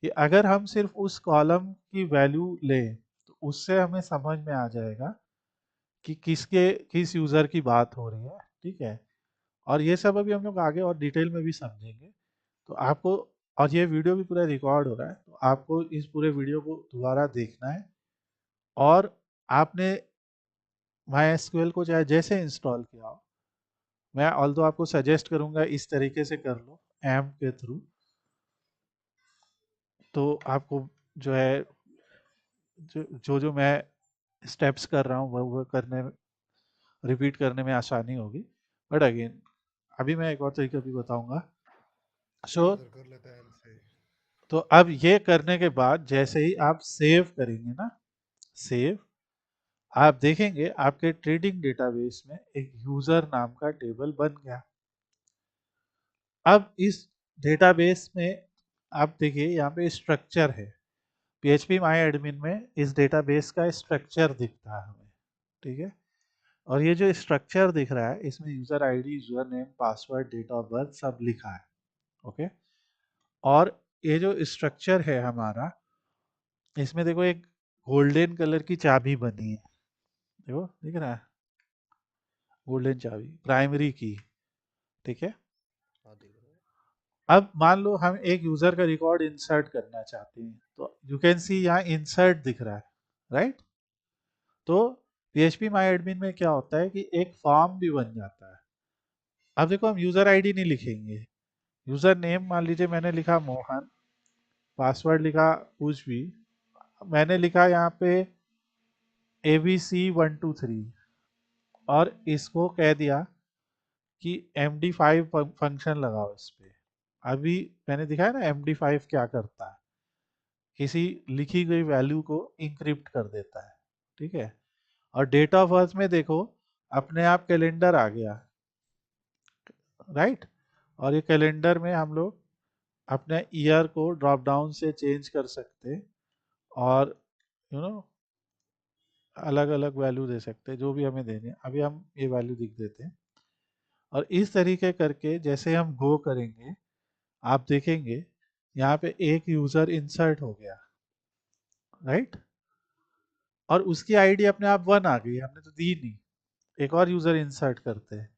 कि अगर हम सिर्फ उस कॉलम की वैल्यू लें तो उससे हमें समझ में आ जाएगा कि किस यूज़र की बात हो रही है, ठीक है। और ये सब अभी हम लोग आगे और डिटेल में भी समझेंगे। तो आपको, और ये वीडियो भी पूरा रिकॉर्ड हो रहा है, तो आपको इस पूरे वीडियो को दोबारा देखना है। और आपने माई एसक्यूएल को चाहे जैसे इंस्टॉल किया हो, मैं ऑल्दो आपको सजेस्ट करूंगा इस तरीके से कर लो, एम्प के थ्रू। तो आपको जो है जो मैं स्टेप्स कर रहा हूँ वो करने, रिपीट करने में आसानी होगी। बट अगेन अभी मैं एक और तरीका भी बताऊंगा। सो ठीक है सर, कर लेते हैं एम से। तो अब ये करने के बाद जैसे ही आप सेव करेंगे ना, सेव, आप देखेंगे आपके ट्रेडिंग डेटाबेस में एक यूजर नाम का टेबल बन गया। अब इस डेटाबेस में आप देखिए यहाँ पे स्ट्रक्चर है, PHP माई एडमिन में इस डेटाबेस का स्ट्रक्चर दिखता है हमें, ठीक है। और ये जो स्ट्रक्चर दिख रहा है इसमें user ID, user name, password, date of birth सब लिखा है। ओके, और ये जो स्ट्रक्चर है हमारा, इसमें देखो एक गोल्डन कलर की चाबी बनी है, देखो दिख रहा है, गोल्डन चाबी, प्राइमरी की, ठीक है। हाँ, देख रहा हूँ। अब मान लो हम एक यूजर का रिकॉर्ड इंसर्ट करना चाहते हैं, तो यू कैन सी यहाँ इंसर्ट दिख रहा है, राइट। तो PHP माई एडमिन में क्या होता है कि एक फॉर्म भी बन जाता है। अब देखो हम यूजर आईडी नहीं लिखेंगे, यूजर नेम मान लीजिए मैंने लिखा मोहन, पासवर्ड लिखा कुछ भी, मैंने लिखा यहाँ पे ABC123, और इसको कह दिया कि MD5 फंक्शन लगाओ इस पे। अभी मैंने दिखाया ना MD5 क्या करता है, किसी लिखी गई वैल्यू को इंक्रिप्ट कर देता है, ठीक है। और डेट ऑफ बर्थ में देखो अपने आप कैलेंडर आ गया, राइट। और ये कैलेंडर में हम लोग अपने ईयर को ड्रॉप डाउन से चेंज कर सकते हैं, और यू नो अलग अलग वैल्यू दे सकते हैं जो भी हमें देनी है। अभी हम ये वैल्यू लिख देते हैं, और इस तरीके करके जैसे हम गो करेंगे आप देखेंगे यहाँ पे एक यूज़र इंसर्ट हो गया, राइट। और उसकी आईडी अपने आप 1 आ गई, हमने तो दी नहीं। एक और यूज़र इंसर्ट करते हैं,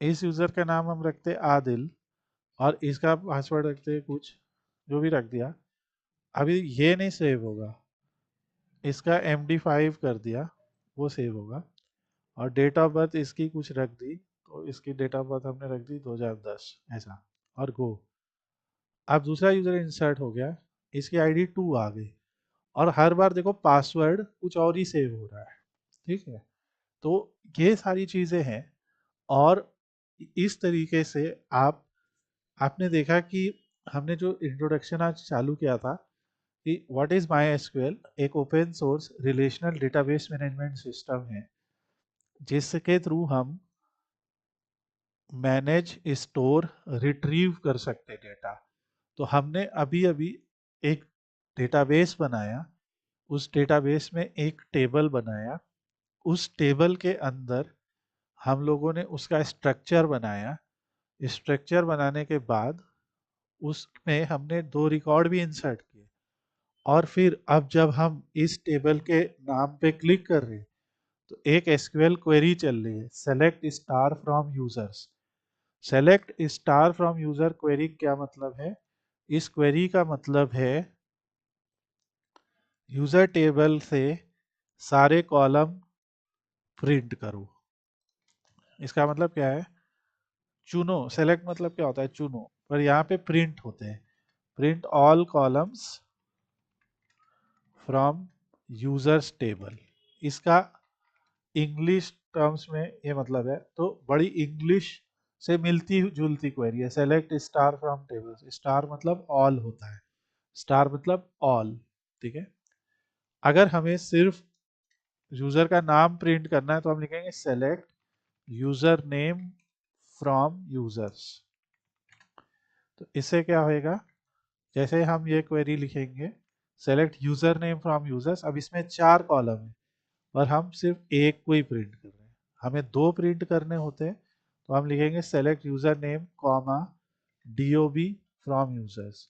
इस यूज़र का नाम हम रखते हैं आदिल, और इसका पासवर्ड रखते हैं कुछ, जो भी रख दिया। अभी ये नहीं सेव होगा, इसका MD5 कर दिया, वो सेव होगा। और डेट ऑफ बर्थ इसकी कुछ रख दी, तो इसकी डेट ऑफ बर्थ हमने रख दी 2010 ऐसा, और गो। अब दूसरा यूज़र इंसर्ट हो गया, इसकी आईडी 2 आ गई, और हर बार देखो पासवर्ड कुछ और ही सेव हो रहा है, ठीक है। तो ये सारी चीज़ें हैं। और इस तरीके से आपने देखा कि हमने जो इंट्रोडक्शन आज चालू किया था कि व्हाट इज माई एसक्यूएल, एक open source relational database management system है जिसके थ्रू हम मैनेज, स्टोर, रिट्रीव कर सकते डेटा। तो हमने अभी अभी एक डेटाबेस बनाया, उस डेटाबेस में एक टेबल बनाया, उस टेबल के अंदर हम लोगों ने उसका स्ट्रक्चर बनाया। स्ट्रक्चर बनाने के बाद उसमें हमने 2 रिकॉर्ड भी इंसर्ट किए। और फिर अब जब हम इस टेबल के नाम पे क्लिक कर रहे हैं, तो एक एसक्यूएल क्वेरी चल रही है, select star from users. Select star from user query क्या मतलब है? इस क्वेरी का मतलब है यूजर टेबल से सारे कॉलम प्रिंट करो। इसका मतलब क्या है? चुनो। सेलेक्ट मतलब क्या होता है? चुनो। पर यहाँ पे प्रिंट होते हैं, print all columns from users table. इसका इंग्लिश टर्म्स में ये मतलब है, तो बड़ी इंग्लिश से मिलती जुलती क्वेरी है। Select star from tables. Star मतलब ऑल होता है, स्टार मतलब ऑल। ठीक है। अगर हमें सिर्फ यूजर का नाम प्रिंट करना है तो हम लिखेंगे select user name from users. तो इससे क्या होएगा? जैसे हम ये क्वेरी लिखेंगे, select user name from users, अब इसमें 4 कॉलम है और हम सिर्फ एक को ही प्रिंट कर रहे हैं। हमें 2 प्रिंट करने होते हैं, तो हम लिखेंगे select user name comma DOB from users.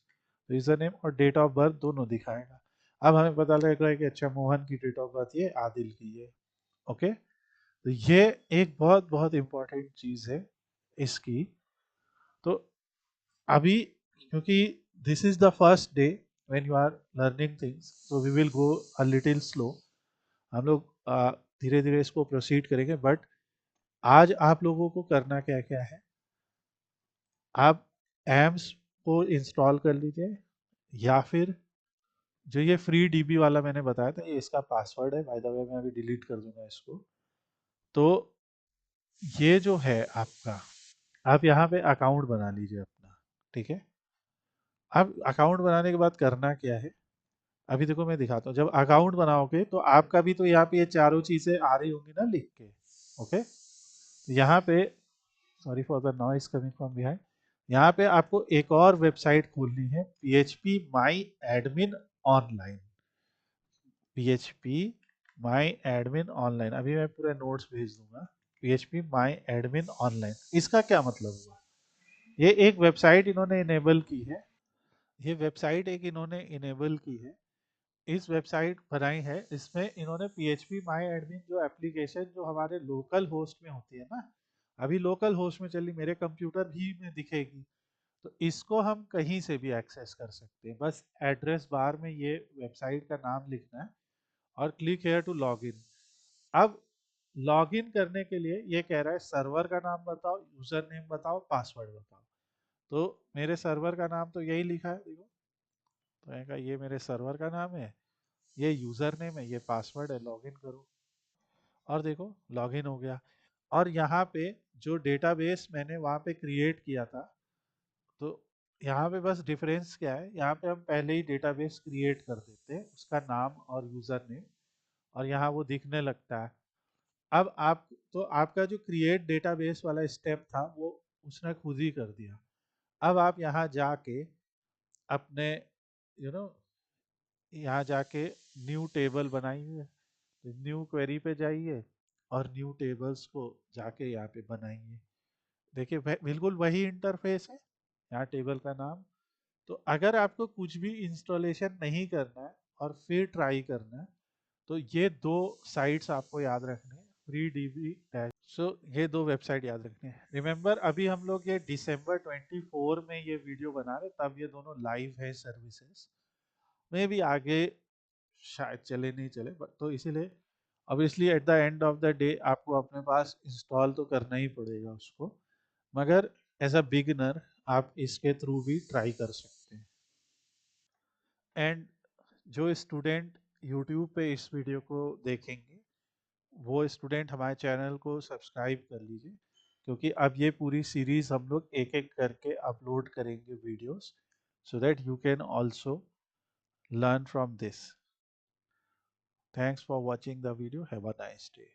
तो यूजर नेम और डेट ऑफ बर्थ दोनों दिखाएगा। अब हमें पता लग रहा है कि अच्छा मोहन की डेट ऑफ बर्थ ये, आदिल की ये। ओके। तो ये एक बहुत बहुत इंपॉर्टेंट चीज है इसकी। तो अभी क्योंकि this is the first day when you are learning things, so we will go a little slow. हम लोग धीरे धीरे इसको प्रोसीड करेंगे, बट आज आप लोगों को करना क्या क्या है? आप एम्स को इंस्टॉल कर लीजिए, या फिर जो ये फ्री डीबी वाला मैंने बताया था, ये इसका पासवर्ड है। बाय द वे मैं अभी डिलीट कर दूंगा इसको। तो ये जो है आपका, आप यहाँ पे अकाउंट बना लीजिए अपना। ठीक है। अब अकाउंट बनाने के बाद करना क्या है? अभी देखो मैं दिखाता हूँ। जब अकाउंट बनाओगे तो आपका भी तो यहाँ पे ये चारों चीजें आ रही होंगी ना लिख के। ओके। यहाँ पे, sorry for the noise coming from behind, यहाँ पे आपको एक और वेबसाइट खोलनी है, PHP माई एडमिन ऑनलाइन। PHP माई एडमिन ऑनलाइन, अभी मैं पूरे नोट्स भेज दूंगा। PHP माई एडमिन ऑनलाइन, इसका क्या मतलब हुआ? ये एक वेबसाइट इन्होंने इनेबल की है। ये वेबसाइट एक इन्होंने इनेबल की है, इस वेबसाइट बनाई है। इसमें इन्होंने PHP माई एडमिन जो एप्लीकेशन जो हमारे लोकल होस्ट में होती है ना, अभी लोकल होस्ट में चली, मेरे कंप्यूटर भी में दिखेगी, तो इसको हम कहीं से भी एक्सेस कर सकते हैं। बस एड्रेस बार में ये वेबसाइट का नाम लिखना है और click here to log in. अब लॉग इन करने के लिए ये कह रहा है सर्वर का नाम बताओ, यूजर नेम बताओ, पासवर्ड बताओ। तो मेरे सर्वर का नाम तो यही लिखा है, देखो। तो मैंने कहा ये मेरे सर्वर का नाम है, ये यूजर नेम है, ये पासवर्ड है, लॉगिन करो। और देखो लॉगिन हो गया। और यहाँ पे जो डेटाबेस मैंने वहाँ पे क्रिएट किया था, तो यहाँ पे बस डिफरेंस क्या है, यहाँ पे हम पहले ही डेटाबेस क्रिएट कर देते हैं, उसका नाम और यूजर नेम, और यहाँ वो दिखने लगता है। अब आप, तो आपका जो क्रिएट डेटाबेस वाला स्टेप था वो उसने खुद ही कर दिया। अब आप यहाँ जाके अपने, यू नो, यहाँ जाके न्यू टेबल बनाइए, तो न्यू क्वेरी पे जाइए और न्यू टेबल्स को जाके यहाँ पे बनाइए। देखिए बिल्कुल वही इंटरफेस है, यहाँ टेबल का नाम। तो अगर आपको कुछ भी इंस्टॉलेशन नहीं करना है और फिर ट्राई करना है, तो ये 2 साइट्स आपको याद रखने हैं, फ्री डीबी डैश। सो ये 2 वेबसाइट याद रखनी है। रिमेंबर अभी हम लोग ये दिसंबर 24 में ये वीडियो बना रहे, तब ये दोनों लाइव है सर्विसेज। मे भी आगे शायद चले नहीं चले, बट तो इसीलिए obviously at the end of the day आपको अपने पास इंस्टॉल तो करना ही पड़ेगा उसको, मगर एज अ बिगिनर आप इसके थ्रू भी ट्राई कर सकते हैं। एंड जो स्टूडेंट यूट्यूब पे इस वीडियो को देखेंगे, वो स्टूडेंट हमारे चैनल को सब्सक्राइब कर लीजिए, क्योंकि अब ये पूरी सीरीज हम लोग एक एक करके अपलोड करेंगे videos, so that you can also learn from this. Thanks for watching the video. Have a nice day.